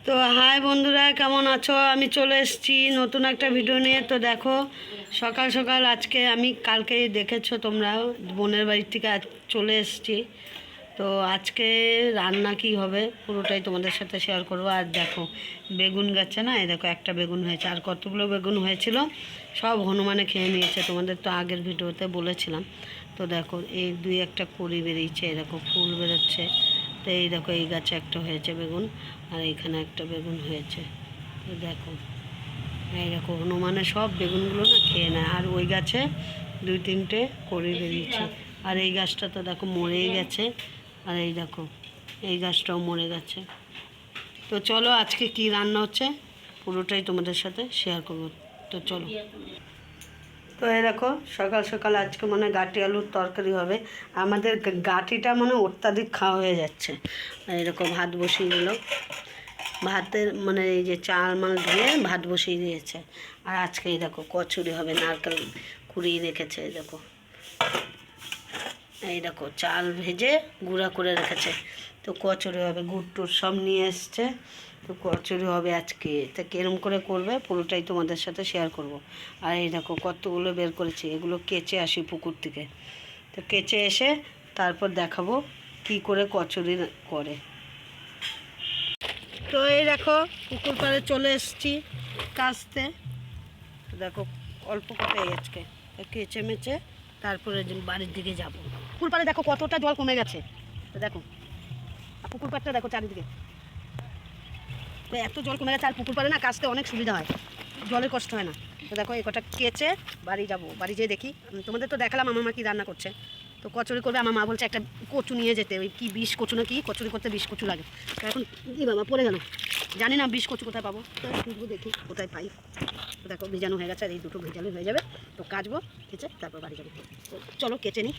তো হাই বন্ধুরা, কেমন আছো? আমি চলে এসেছি নতুন একটা ভিডিও নিয়ে। তো দেখো, সকাল সকাল আজকে আমি কালকেই দেখেছো তোমরা, বোনের বাড়ির থেকে চলে এসেছি। তো আজকে রান্না কি হবে পুরোটাই তোমাদের সাথে শেয়ার করবো। আর দেখো, বেগুন গাছে না, এই দেখো একটা বেগুন হয়েছে, আর কতগুলো বেগুন হয়েছিল সব হনুমানে খেয়ে নিয়েছে। তোমাদের তো আগের ভিডিওতে বলেছিলাম। তো দেখো, এই দুই একটা কড়ি বেরিয়েছে, এই দেখো ফুল বেরোচ্ছে। তো এই দেখো, এই গাছে একটা হয়েছে বেগুন, আর এইখানে একটা বেগুন হয়েছে। তো দেখো, এই দেখো হনুমানে সব বেগুনগুলো না খেয়ে নেয়। আর ওই গাছে দুই তিনটে কড়ি বেরিয়েছে। আর এই গাছটা তো দেখো মরেই গেছে। আর এই দেখো, এই গাছটাও মরে গেছে। তো চলো, আজকে কি রান্না হচ্ছে পুরোটাই তোমাদের সাথে শেয়ার করবো। তো চলো। তো এই দেখো, সকাল সকাল আজকে মনে হয় গাঁটি আলুর তরকারি হবে। আমাদের গাঁটিটা মনে অত্যাধিক খাওয়া হয়ে যাচ্ছে। আর এরকম ভাত বসিয়ে দিল, ভাতের মানে এই যে চাল মাল দিয়ে ভাত বসিয়ে দিয়েছে। আর আজকে এই দেখো কচুরি হবে, নারকেল কুড়িয়ে রেখেছে। এই দেখো, এই দেখো চাল ভেজে গুঁড়া করে রেখেছে। তো কচুরি হবে, গুড় টুড় সব নিয়ে এসছে। তো কচুরি হবে আজকে। তা কিরম করে করবে পুরোটাই তোমাদের সাথে শেয়ার করব। আর এই দেখো কতগুলো বের করেছি, এগুলো কেচে আসি পুকুর থেকে। তো কেচে এসে তারপর দেখাবো কি করে কচুরি করে। তো এই দেখো, পুকুর পাড়ে চলে এসেছি কাচতে। দেখো অল্প কটাই আজকে, কেচে মেচে তারপরে বাড়ির দিকে যাবো। পুকুর পাড়ে দেখো কতটা জল কমে গেছে। তো দেখো, আর পুকুর পাড়টা দেখো চারিদিকে, তো এত জল কমে গেছে। আর পুকুর পাড়ে না কাচতে অনেক সুবিধা হয়, জলের কষ্ট হয় না। তো দেখো, এই কটা কেচে বাড়ি যাব। বাড়ি যেয়ে দেখি, তোমাদের তো দেখালাম আমার মা কী রান্না করছে। তো কচুরি করবে। আমার মা বলছে একটা কচু নিয়ে যেতে, ওই কি বিষ কচু না কি, কচুরি করতে বিষ কচু লাগে। তো এখন কী বাবা পড়ে গেল, জানি না বিষ কচু কোথায় পাবো। তো খুঁজবো, দেখি কোথায় পাই। তো দেখো ভিজানো হয়ে গেছে, আর এই দুটো ভেজালে হয়ে যাবে। তো কাচবো, কেচে তারপর বাড়ি যাবো। তো চলো কেচে নিই।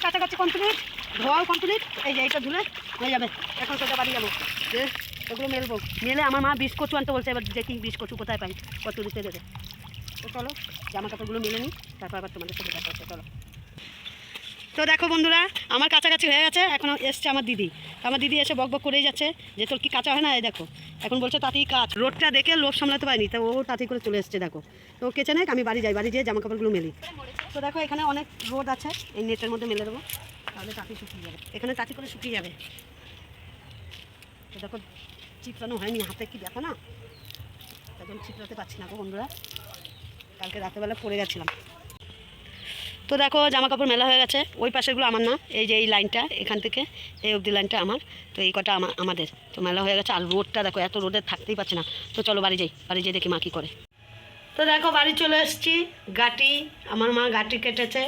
কাছাকাছি কমপ্লিট, ধোয়াও কমপ্লিট। এই যে এইটা ধুলে হয়ে যাবে। এখন সোজা বাড়ি যাবো, যে ওগুলো মেলবো। মেলে আমার মা বিষ কচু আনতে বলছে। এবার দেখি বিষ কচু কোথায় পাই, কচুরিতে দেবে। তো চলো জামা কাপড়গুলো মেলে নিই, তারপর আবার তোমাদের সাথে দেখা হচ্ছে। চলো। তো দেখো বন্ধুরা, আমার কাছাকাছি হয়ে গেছে। এখন এসছে আমার দিদি। আমার দিদি এসে বক বক করেই যাচ্ছে যে তোর কি কাঁচা হয় না। এই দেখো, এখন বলছে তাতেই কাজ। রোদটা দেখে লোভ সামলাতে পারিনি, তো ও তাঁতি করে চলে এসছে। দেখো, তো কেচে নেয়, আমি বাড়ি যাই, বাড়ি যেয়ে জামা কাপড়গুলো মেলি। তো দেখো, এখানে অনেক রোদ আছে, এই নেটের মধ্যে মেলে দেবো, তাহলে তাঁতি শুকিয়ে যাবে। এখানে তাঁতি করে শুকিয়ে যাবে। তো দেখো, চিপড়ানো হয়নি, হাতে কি দেখো না, এখন চিপড়াতে পারছি না গো বন্ধুরা, কালকে রাতেরবেলা পড়ে গেছিলাম। তো দেখো, জামা কাপড় মেলা হয়ে গেছে। ওই পাশেরগুলো আমার না, এই যে এই লাইনটা, এখান থেকে এই অবধি লাইনটা আমার। তো এই কটা আমাদের তো মেলা হয়ে গেছে। আর রোদটা দেখো, এত রোদে থাকতেই পারছে না। তো চলো বাড়ি যাই, বাড়ি যেয়ে দেখি মা কী করে। তো দেখো, বাড়ি চলে এসেছি। গাটি, আমার মা গাটি কেটেছে।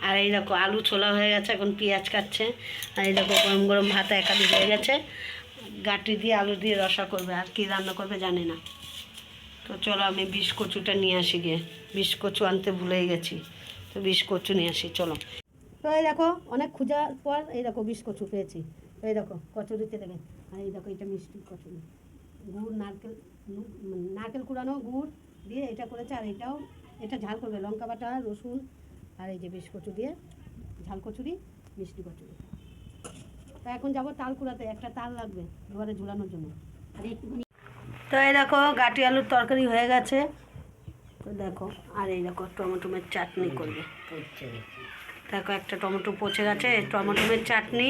আর এই দেখো আলু ছোলা হয়ে গেছে, এখন পেঁয়াজ কাটছে। আর এই দেখো গরম গরম ভাত একাদি হয়ে গেছে। গাটি দিয়ে আলু দিয়ে রসা করবে, আর কি রান্না করবে জানি না। তো চলো, আমি বিষ কচুটা নিয়ে আসি গিয়ে। বিষ কচু আনতে ভুলেই গেছি, তো বিষ কচু নিয়ে আসি চলো। তো এই দেখো, অনেক খোঁজার পর এই দেখো বিষ কচু পেয়েছি। তো এই দেখো কচুরিতে দেবে। আর এই দেখো, এটা মিষ্টি কচুরি, গুড় নারকেল, নারকেল কুড়ানো গুড় দিয়ে এটা করেছে। আর এটাও, এটা ঝাল করবে, লঙ্কা বাটা রসুন আর এই যে বিষ কচু দিয়ে ঝাল কচুরি, মিষ্টি কচুরি। তা এখন যাবো তাল কুড়াতে, একটা তাল লাগবে ঘরে ঝুলানোর জন্য। আর একটুখানি। তো এই দেখো, গাটি আলুর তরকারি হয়ে গেছে। তো দেখো, আর এই দেখো টমেটোমের চাটনি করবে। দেখো, একটা টমেটো পচে গেছে, টমেটোমের চাটনি,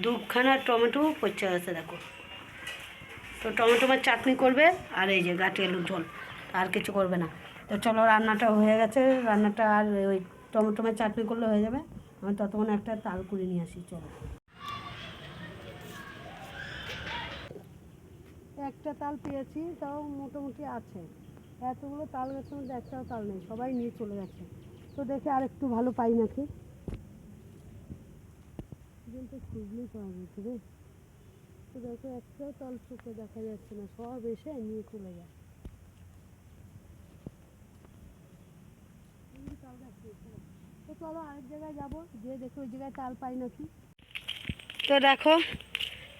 দুখানা টমেটো পচে গেছে দেখো। তো টমেটোমের চাটনি করবে, আর এই যে গাটি আলুর ঝোল, আর কিছু করবে না। তো চলো, রান্নাটা হয়ে গেছে। রান্নাটা আর ওই টমেটোমের চাটনি করলে হয়ে যাবে। আমি ততক্ষণ একটা তাল কুড়ি নিয়ে আসি চলো। একটা তাল পেয়েছি, তাও মোটামুটি আছে। এতগুলো তাল গাছের মধ্যে একটাও তাল নেই, সবাই নিয়ে চলে গেছে। তো দেখে আর একটু ভালো পাই নাকি, কিন্তু খুঁজলেই পাওয়া যেত রে। তো দেখো, একটাও তাল চোখে দেখা যাচ্ছে না, সব এসে নিয়ে চলে যায়। তাল গাছ তো চলো আরেক জায়গায় যাবো, যে দেখো ওই জায়গায় তাল পাই নাকি। তো দেখো,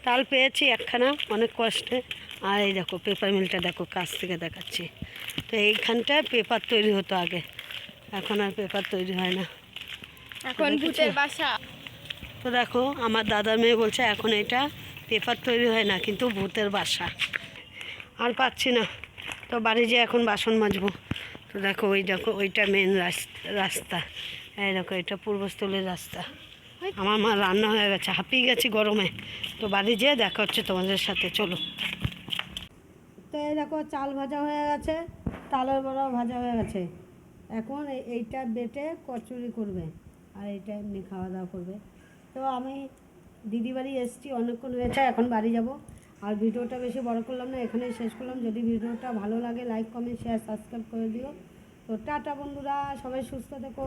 তাল পেয়েছি একখানা, অনেক কষ্টে। আর এই দেখো পেপার মিলটা দেখো, কাছ থেকে দেখাচ্ছি। তো এইখানটায় পেপার তৈরি হতো আগে, এখন আর পেপার তৈরি হয় না, এখন ভূতের বাসা। তো দেখো, আমার দাদার মেয়ে বলছে এখন এটা পেপার তৈরি হয় না, কিন্তু ভূতের বাসা। আর পাচ্ছি না, তো বাড়ি যেয়ে এখন বাসন মাজবো। তো দেখো ওইটা মেন রাস্তা, এই দেখো এটা পূর্বস্থলীর রাস্তা। আমার মা রান্না হয়ে গেছে, হাঁপিয়ে গেছি গরমে। তো বাড়ি যেয়ে দেখা হচ্ছে তোমাদের সাথে, চলো। তো এই দেখো চাল ভাজা হয়ে গেছে, তালের বড়াও ভাজা হয়ে গেছে। এখন এইটা বেটে কচুরি করবে, আর এইটা এমনি খাওয়া দাওয়া করবে। তো আমি দিদি বাড়ি এসেছি, অনেকক্ষণ হয়েছে, এখন বাড়ি যাব। আর ভিডিওটা বেশি বড় করলাম না, এখানেই শেষ করলাম। যদি ভিডিওটা ভালো লাগে লাইক কমেন্ট শেয়ার সাবস্ক্রাইব করে দিও। তো টাটা বন্ধুরা, সবাই সুস্থ থেকো।